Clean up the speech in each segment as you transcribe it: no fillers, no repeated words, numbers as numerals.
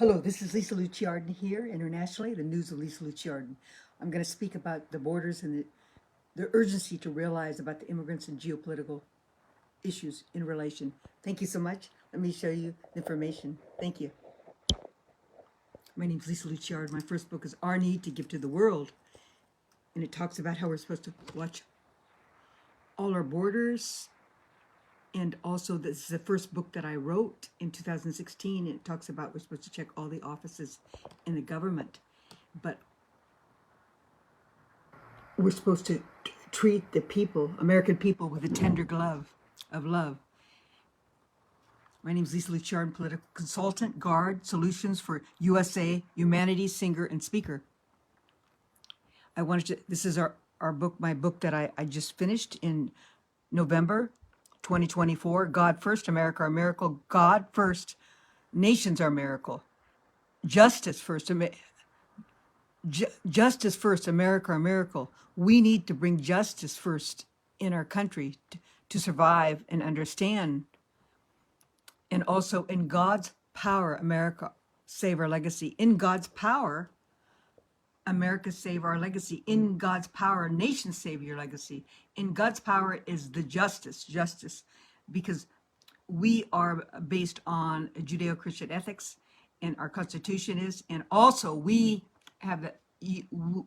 Hello, this is Lisa Luciardin here, internationally, the news of Lisa Luciardin. I'm going to speak about the borders and the urgency to realize about the immigrants and geopolitical issues in relation. Thank you so much. Let me show you the information. Thank you. My name is Lisa Luciardin. My first book is Our Need to Give to the World, and it talks about how we're supposed to watch all our borders. And also, this is the first book that I wrote in 2016. And it talks about we're supposed to check all the offices in the government. But we're supposed to treat the people, American people, with a tender glove of love. My name is Lisa Luciardin, political consultant, guard, solutions for USA, humanities, singer, and speaker. This is our book, my book that I just finished in November 2024. God First, America Our Miracle. God First, Nations Our Miracle. Justice First, Justice First, America Our Miracle. We need to bring justice first in our country to survive and understand. And also, in God's power, America save our legacy. In God's power, America save our legacy. In God's power, nations save your legacy. In God's power is the justice, because we are based on Judeo-Christian ethics, and our Constitution is, and also we have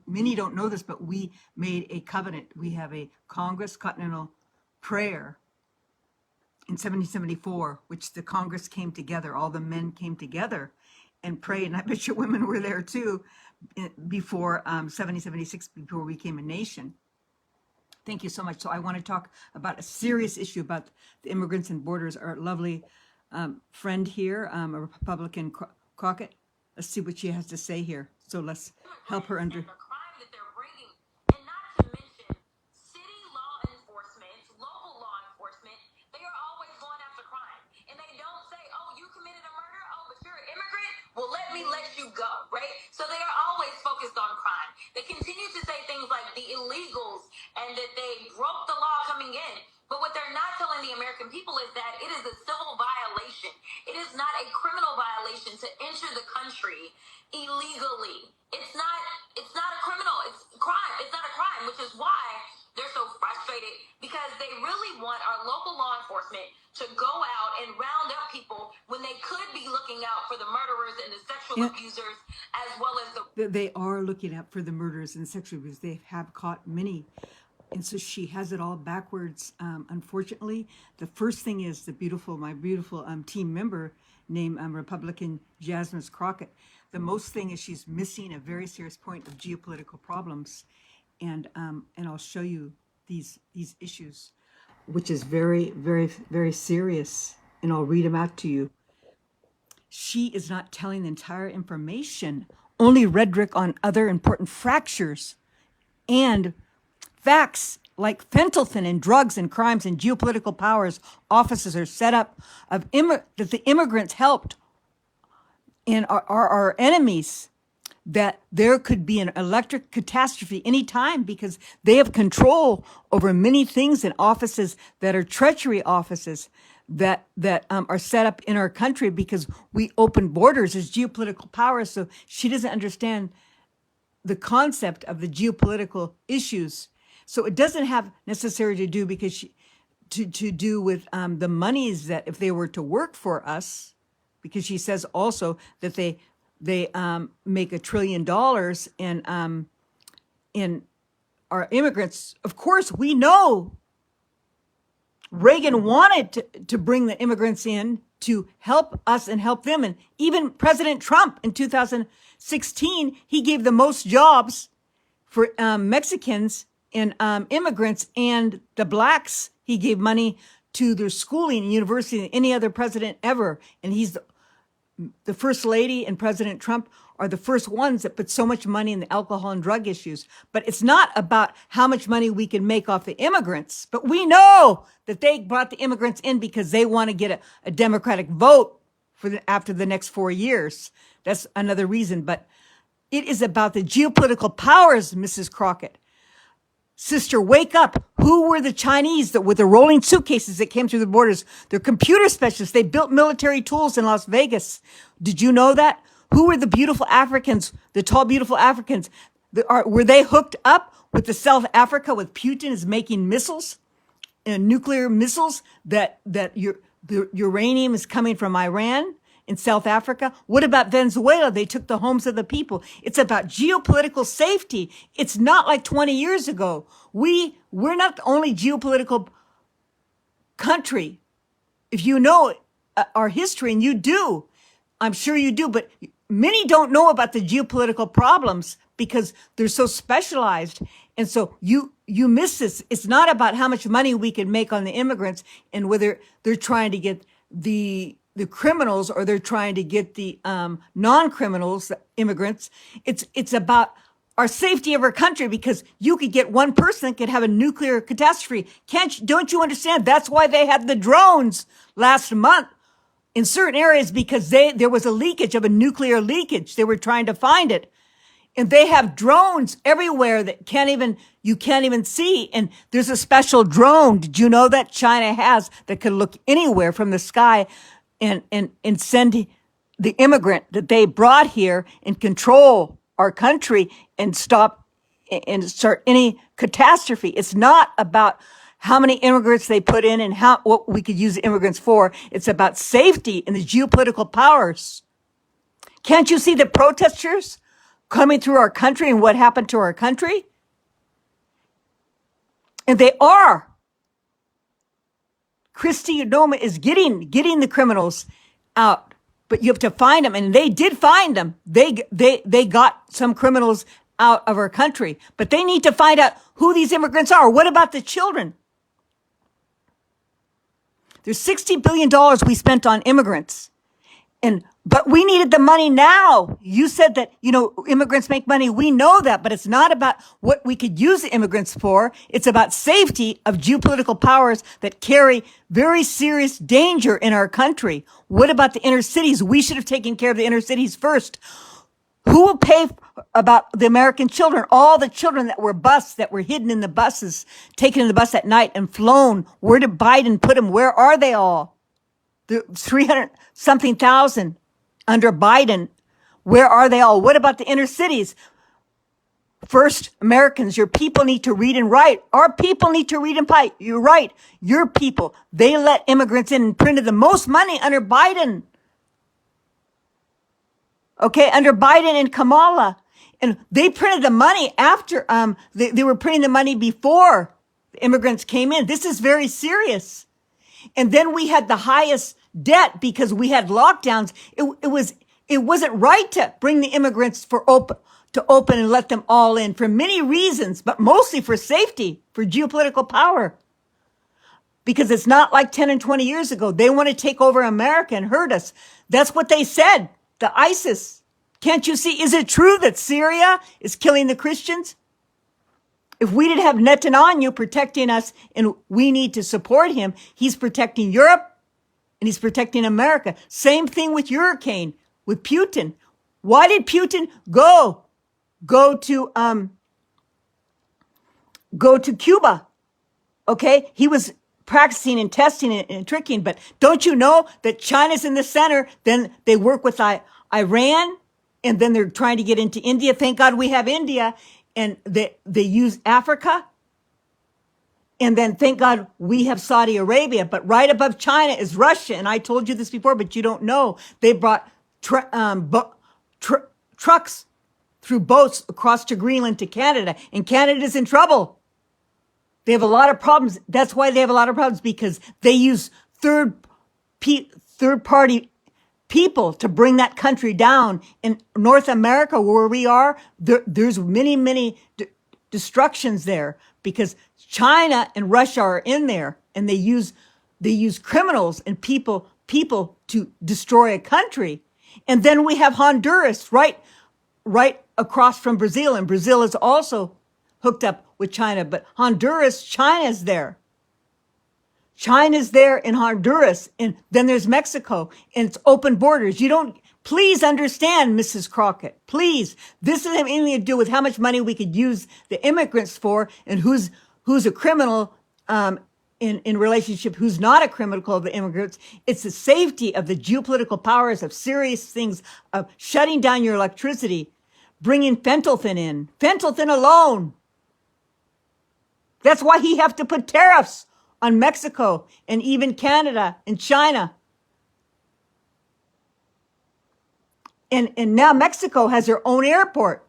many don't know this, but we made a covenant. We have a Congress Continental Prayer in 1774, which the Congress came together, all the men came together and prayed, and I bet you women were there too, before 1776, before we became a nation. Thank you so much. So I want to talk about a serious issue about the immigrants and borders. Our lovely friend here, a Republican, Crockett. Let's see what she has to say here. So let's help her under. The crime that they're bringing, and not to mention city law enforcement, local law enforcement, they are always going after crime. And they don't say, oh, you committed a murder? Oh, but you're an immigrant? Well, let me let you go, right? So they are always focused on crime. They continue to say things like the illegals and that they broke the law coming in. But what they're not telling the American people is that it is a civil violation. It is not a criminal violation to enter the country illegally. It's not a criminal. It's crime. It's not a crime, which is why they're so frustrated, because they really want our local law enforcement to go out and round up people when they could be looking out for the murderers and the sexual abusers, as well as They are looking out for the murderers and sexual abuse. They have caught many. And so she has it all backwards. Unfortunately, the first thing is my beautiful team member named Republican Jasmine Crockett. The most thing is she's missing a very serious point of geopolitical problems, and I'll show you these issues, which is very, very, very serious, and I'll read them out to you. She is not telling the entire information, only rhetoric on other important fractures and facts like fentanyl and drugs and crimes and geopolitical powers offices are set up that the immigrants helped and are our enemies, that there could be an electric catastrophe anytime because they have control over many things in offices that are treachery offices that are set up in our country because we open borders as geopolitical powers. So she doesn't understand the concept of the geopolitical issues. So it doesn't have necessarily to do to do with the monies that if they were to work for us, because she says also that they make $1 trillion in our immigrants. Of course, we know Reagan wanted to bring the immigrants in to help us and help them. And even President Trump in 2016, he gave the most jobs for Mexicans and immigrants, and the blacks. He gave money to their schooling and university than any other president ever. And he's the first lady and President Trump are the first ones that put so much money in the alcohol and drug issues. But it's not about how much money we can make off the immigrants. But we know that they brought the immigrants in because they want to get a Democratic vote after the next 4 years. That's another reason. But it is about the geopolitical powers, Mrs. Crockett. Sister, wake up. Who were the Chinese with the rolling suitcases that came through the borders? They're computer specialists. They built military tools in Las Vegas. Did you know that? Who were the beautiful Africans, the tall, beautiful Africans? Were they hooked up with the South Africa with Putin is making missiles and nuclear missiles that the uranium is coming from Iran in South Africa? What about Venezuela? They took the homes of the people. It's about geopolitical safety. It's not like 20 years ago. We're not the only geopolitical country. If you know our history, and you do, I'm sure you do, but many don't know about the geopolitical problems because they're so specialized. And so you miss this. It's not about how much money we can make on the immigrants and whether they're trying to get the criminals or they're trying to get the non-criminals, the immigrants. It's about our safety of our country, because you could get one person that could have a nuclear catastrophe. Don't you understand? That's why they had the drones last month in certain areas, because there was a leakage of a nuclear leakage. They were trying to find it. And they have drones everywhere that you can't even see. And there's a special drone. Did you know that China has that can look anywhere from the sky and send the immigrant that they brought here and control our country and stop and start any catastrophe? It's not about how many immigrants they put in and what we could use immigrants for. It's about safety and the geopolitical powers. Can't you see the protesters coming through our country and what happened to our country? And they are. Kristi Noma is getting the criminals out, but you have to find them, and they did find them. They got some criminals out of our country, but they need to find out who these immigrants are. What about the children? There's $60 billion we spent on immigrants, but we needed the money now. You said that, immigrants make money. We know that, but it's not about what we could use the immigrants for. It's about safety of geopolitical powers that carry very serious danger in our country. What about the inner cities? We should have taken care of the inner cities first. Who will pay about the American children? All the children that were hidden in the buses, taken in the bus at night and flown. Where did Biden put them? Where are they all? The 300-something thousand under Biden. Where are they all? What about the inner cities? First, Americans, your people need to read and write. Our people need to read and write. You're right. Your people, they let immigrants in and printed the most money under Biden. Okay, under Biden and Kamala. And they printed the money after, they were printing the money before the immigrants came in. This is very serious. And then we had the highest debt because we had lockdowns. It wasn't right to bring the immigrants to open and let them all in for many reasons, but mostly for safety, for geopolitical power. Because it's not like 10 and 20 years ago. They want to take over America and hurt us. That's what they said. The ISIS. Can't you see? Is it true that Syria is killing the Christians? If we didn't have Netanyahu protecting us and we need to support him, he's protecting Europe and he's protecting America. Same thing with Hurricane, with Putin. Why did Putin go to Cuba? Okay, he was practicing and testing and tricking, but don't you know that China's in the center? Then they work with Iran, and then they're trying to get into India. Thank God we have India, and they use Africa. And then thank God we have Saudi Arabia, but right above China is Russia. And I told you this before, but you don't know. They brought trucks through boats across to Greenland to Canada, and Canada's in trouble. They have a lot of problems. That's why they have a lot of problems, because they use third-party people to bring that country down. In North America, where we are, there's many destructions there because China and Russia are in there, and they use criminals and people to destroy a country. And then we have Honduras right across from Brazil, and Brazil is also hooked up with China, but China's there. China's there in Honduras, and then there's Mexico, and it's open borders. Please understand, Mrs. Crockett, please. This doesn't have anything to do with how much money we could use the immigrants for and who's a criminal in relationship who's not a criminal of the immigrants. It's the safety of the geopolitical powers of serious things, of shutting down your electricity, bringing fentanyl in. Fentanyl alone. That's why he have to put tariffs on Mexico and even Canada and China. And now Mexico has their own airport.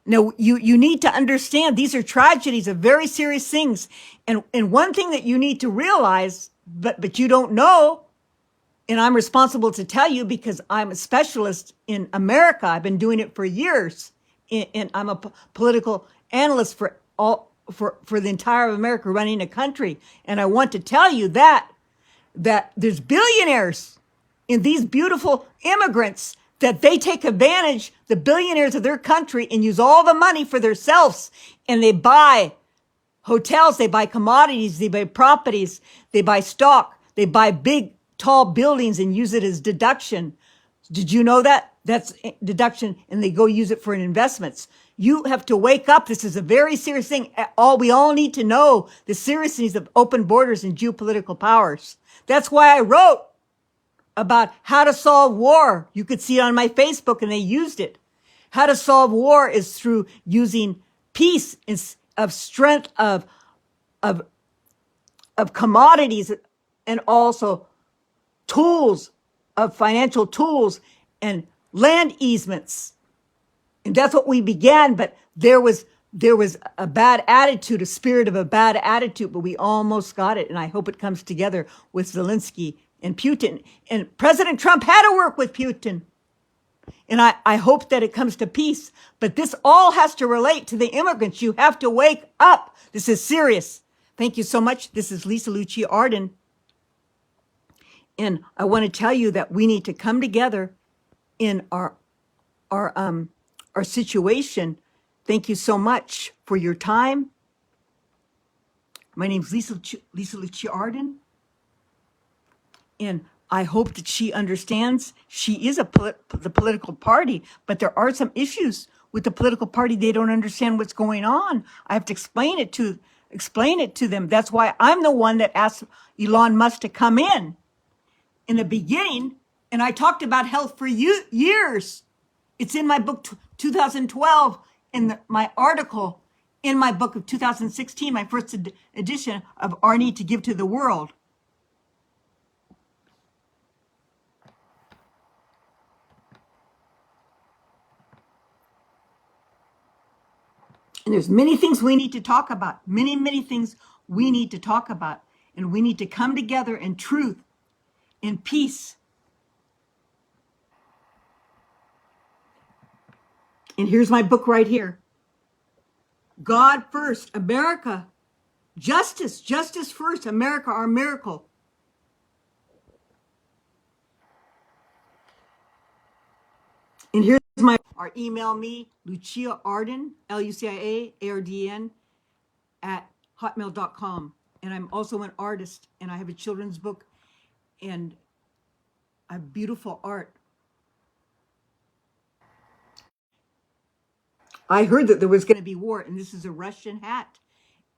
Now, you need to understand these are tragedies of very serious things. And one thing that you need to realize, but you don't know, and I'm responsible to tell you because I'm a specialist in America. I've been doing it for years. And I'm a political analyst for the entire of America, running a country. And I want to tell you that there's billionaires in these beautiful immigrants, that they take advantage, the billionaires of their country, and use all the money for themselves. And they buy hotels, they buy commodities, they buy properties, they buy stock, they buy big, tall buildings and use it as deduction. Did you know that? That's deduction, and they go use it for investments. You have to wake up. This is a very serious thing. We all need to know the seriousness of open borders and geopolitical powers. That's why I wrote about how to solve war. You could see it on my Facebook, and they used it. How to solve war is through using peace of strength of commodities, and also tools of financial tools and land easements. And that's what we began, but there was a bad attitude, a spirit of a bad attitude, but we almost got it. And I hope it comes together with Zelensky and Putin. And President Trump had to work with Putin. And I hope that it comes to peace. But this all has to relate to the immigrants. You have to wake up. This is serious. Thank you so much. This is Lisa Lucci Arden. And I want to tell you that we need to come together in our situation. Thank you so much for your time. My name is Lisa Lucci Arden. And I hope that she understands she is the political party, but there are some issues with the political party. They don't understand what's going on. I have to explain it to them. That's why I'm the one that asked Elon Musk to come in the beginning. And I talked about health for years. It's in my book 2012, in my article in my book of 2016, my first edition of Our Need to Give to the World. And there's many things we need to talk about, many things we need to talk about. And we need to come together in truth, in peace. And here's my book right here. God first, America, justice first, America, our miracle. And here's or email me, Lucia Arden, LuciaArdn, at hotmail.com. And I'm also an artist, and I have a children's book and a beautiful art. I heard that there was going to be war, and this is a Russian hat,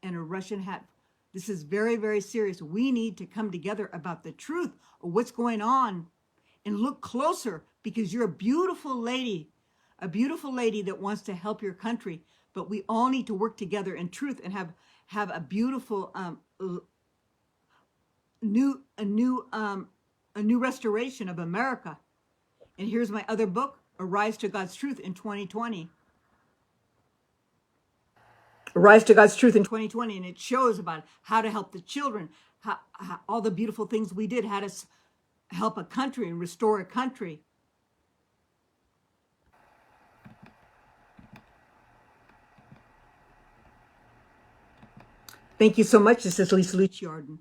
and a Russian hat. This is very, very serious. We need to come together about the truth of what's going on and look closer, because you're a beautiful lady that wants to help your country. But we all need to work together in truth and have a beautiful new restoration of America. And here's my other book, A Rise to God's Truth in 2020. A Rise to God's Truth in 2020, and it shows about how to help the children, how all the beautiful things we did, how to help a country and restore a country. Thank you so much. This is Lisa Lucci Arden.